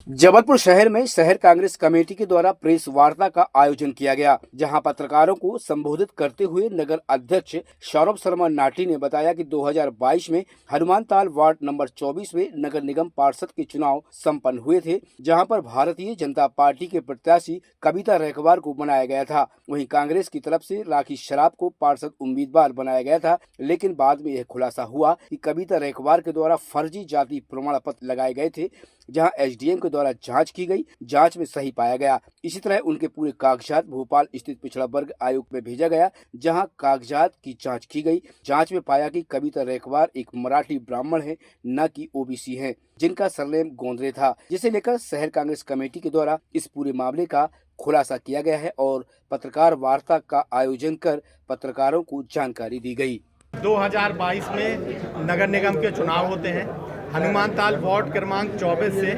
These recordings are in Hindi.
जबलपुर शहर में शहर कांग्रेस कमेटी के द्वारा प्रेस वार्ता का आयोजन किया गया, जहां पत्रकारों को संबोधित करते हुए नगर अध्यक्ष सौरभ शर्मा नाटी ने बताया कि 2022 में हनुमानताल वार्ड नंबर 24 में नगर निगम पार्षद के चुनाव संपन्न हुए थे, जहां पर भारतीय जनता पार्टी के प्रत्याशी कविता रैकवार को बनाया गया था। वहीं कांग्रेस की तरफ से राखी सराफ को पार्षद उम्मीदवार बनाया गया था, लेकिन बाद में यह खुलासा हुआ कि कविता रैकवार के द्वारा फर्जी जाति प्रमाण पत्र लगाए गए थे, जहां एसडीएम के द्वारा जांच की गई, जांच में सही पाया गया। इसी तरह उनके पूरे कागजात भोपाल स्थित पिछड़ा वर्ग आयोग में भेजा गया, जहां कागजात की जांच की गई। जांच में पाया कि कविता रैकवार एक मराठी ब्राह्मण है, न कि ओबीसी है, जिनका सरनेम गोंदरे था, जिसे लेकर शहर कांग्रेस कमेटी के द्वारा इस पूरे मामले का खुलासा किया गया है और पत्रकार वार्ता का आयोजन कर पत्रकारों को जानकारी दी गई। 2022 में नगर निगम के चुनाव होते हैं। हनुमानताल वार्ड क्रमांक 24 से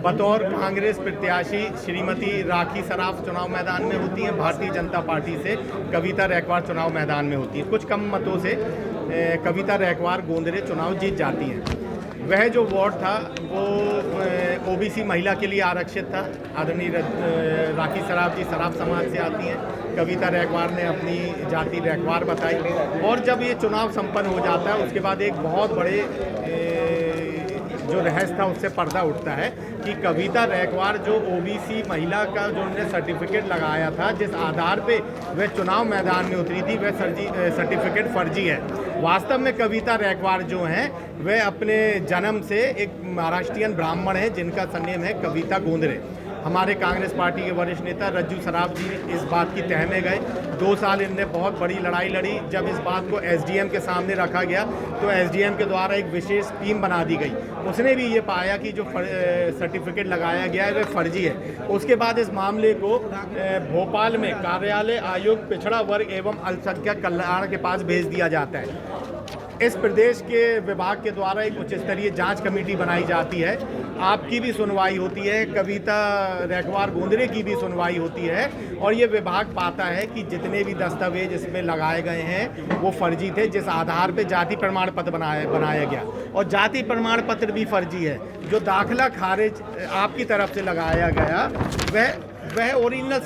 बतौर कांग्रेस प्रत्याशी श्रीमती राखी सराफ चुनाव मैदान में होती हैं। भारतीय जनता पार्टी से कविता रैकवार चुनाव मैदान में होती है। कुछ कम मतों से कविता रैकवार गोंदरे चुनाव जीत जाती हैं। वह जो वार्ड था वो ओबीसी महिला के लिए आरक्षित था। आदरणीय राखी सराफ जी सराफ समाज से आती हैं। कविता रैकवार ने अपनी जाति रैकवार बताई और जब ये चुनाव संपन्न हो जाता है उसके बाद एक बहुत बड़े जो रहस्य था उससे पर्दा उठता है कि कविता रैकवार जो ओबीसी महिला का जो उन्होंने सर्टिफिकेट लगाया था, जिस आधार पे वह चुनाव मैदान में उतरी थी, वह सर्टिफिकेट फर्जी है। वास्तव में कविता रैकवार जो हैं वह अपने जन्म से एक महाराष्ट्रियन ब्राह्मण है, जिनका सरनेम है कविता गोंदरे। हमारे कांग्रेस पार्टी के वरिष्ठ नेता रज्जू सराफ जी इस बात की तह में गए। 2 साल इनने बहुत बड़ी लड़ाई लड़ी। जब इस बात को एसडीएम के सामने रखा गया तो एसडीएम के द्वारा एक विशेष टीम बना दी गई। उसने भी ये पाया कि जो सर्टिफिकेट लगाया गया है वह फर्जी है। उसके बाद इस मामले को भोपाल में कार्यालय आयुक्त पिछड़ा वर्ग एवं अल्पसंख्यक कल्याण के पास भेज दिया जाता है। इस प्रदेश के विभाग के द्वारा एक उच्च स्तरीय जांच कमेटी बनाई जाती है। आपकी भी सुनवाई होती है, कविता रैकवार गोंदरे की भी सुनवाई होती है और ये विभाग पाता है कि जितने भी दस्तावेज इसमें लगाए गए हैं वो फर्जी थे, जिस आधार पे जाति प्रमाण पत्र बनाया गया और जाति प्रमाण पत्र भी फर्जी है। जो दाखिला खारिज आपकी तरफ से लगाया गया वह ओरिजिनल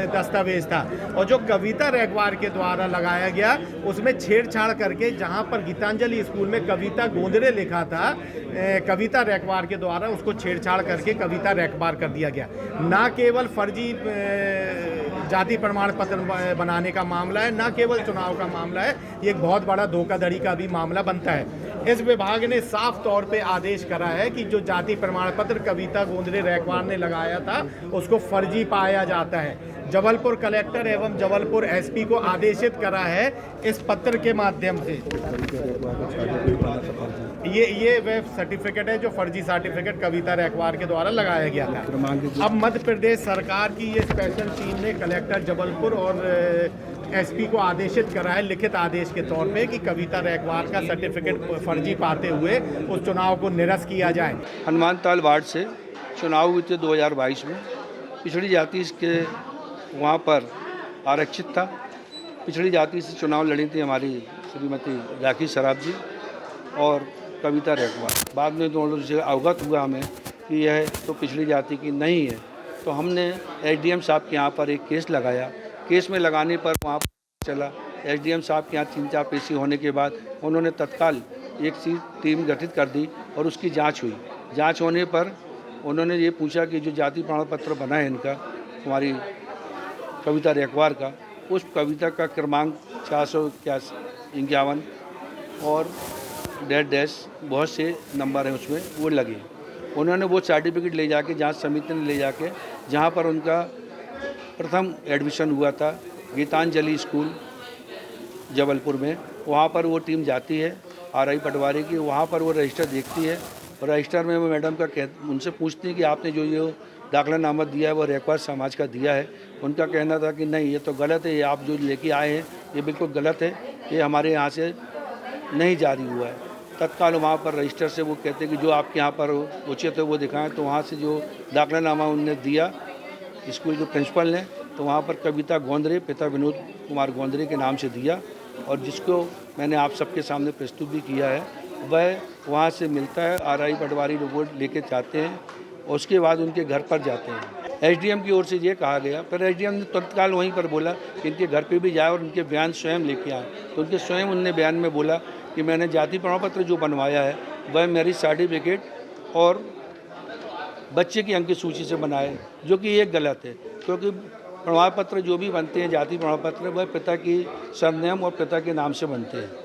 दस्तावेज था और जो कविता रैकवार के द्वारा लगाया गया उसमें छेड़छाड़ करके, जहां पर गीतांजलि स्कूल में कविता गोंदरे लिखा था, कविता रैकवार के द्वारा उसको छेड़छाड़ करके कविता रैकवार कर दिया गया। ना केवल फर्जी जाति प्रमाण पत्र बनाने का मामला है, ना केवल चुनाव का मामला है, ये एक बहुत बड़ा धोखाधड़ी का भी मामला बनता है। इस विभाग ने साफ तौर पे आदेश करा है कि जो जाति प्रमाण पत्र कविता गोंदरे रैकवार ने लगाया था उसको फर्जी पाया जाता है। जबलपुर कलेक्टर एवं जबलपुर एसपी को आदेशित करा है इस पत्र के माध्यम से। ये वह सर्टिफिकेट है जो फर्जी सर्टिफिकेट कविता रैकवार के द्वारा लगाया गया था। अब मध्य प्रदेश सरकार की ये स्पेशल टीम ने कलेक्टर जबलपुर और एसपी को आदेशित करा है लिखित आदेश के तौर पे कि कविता रैकवार का सर्टिफिकेट फर्जी पाते हुए उस चुनाव को निरस्त किया जाए। हनुमानताल वार्ड से चुनाव हुए थे 2022 में। पिछड़ी जाति के वहाँ पर आरक्षित था। पिछड़ी जाति से चुनाव लड़ी थी हमारी श्रीमती राखी सराफ जी और कविता रैकवार। बाद में दोनों से अवगत हुआ हमें कि यह तो पिछड़ी जाति की नहीं है, तो हमने एसडीएम साहब के यहाँ पर एक केस लगाया। केस में लगाने पर वहाँ पर चला एसडीएम साहब के यहाँ 3-4 पेशी होने के बाद उन्होंने तत्काल एक टीम गठित कर दी और उसकी जांच हुई। जांच होने पर उन्होंने ये पूछा कि जो जाति प्रमाण पत्र बना है इनका, हमारी कविता रैकवार का, उस कविता का क्रमांक 451 और डैश बहुत से नंबर हैं उसमें वो लगे। उन्होंने वो सर्टिफिकेट ले जाके जांच समिति ने ले जाके, जहाँ पर उनका प्रथम एडमिशन हुआ था गीतांजलि स्कूल जबलपुर में, वहाँ पर वो टीम जाती है आरआई पटवारी की। वहाँ पर वो रजिस्टर देखती है और रजिस्टर में वो मैडम का उनसे पूछती है कि आपने जो ये दाखला नामा दिया है वो रैकवार समाज का दिया है। उनका कहना था कि नहीं, ये तो गलत है, ये आप जो लेके आए हैं ये बिल्कुल गलत है, ये हमारे यहाँ से नहीं जारी हुआ है। तत्काल वहाँ पर रजिस्टर से वो कहते हैं कि जो आपके यहाँ पर उचित है वो दिखाएं। तो वहाँ से जो दाखला नामा उन्होंने दिया स्कूल के प्रिंसिपल ने, तो वहाँ पर कविता गोंदरे पिता विनोद कुमार गोंदरे के नाम से दिया और जिसको मैंने आप सबके सामने प्रस्तुत भी किया है। वह वहाँ से मिलता है, आरआई पटवारी रिपोर्ट लेके जाते हैं और उसके बाद उनके घर पर जाते हैं। एसडीएम की ओर से ये कहा गया, फिर एसडीएम ने तत्काल वहीं पर बोला कि इनके घर पे भी जाए और उनके बयान स्वयं लेके आए। तो उनके स्वयं उनने बयान में बोला कि मैंने जाति प्रमाण पत्र जो बनवाया है वह मैरिज सर्टिफिकेट और बच्चे की अंक सूची से बनाए, जो कि ये गलत है, क्योंकि प्रमाण पत्र जो भी बनते हैं जाति प्रमाण पत्र वह पिता की सरनेम और पिता के नाम से बनते हैं।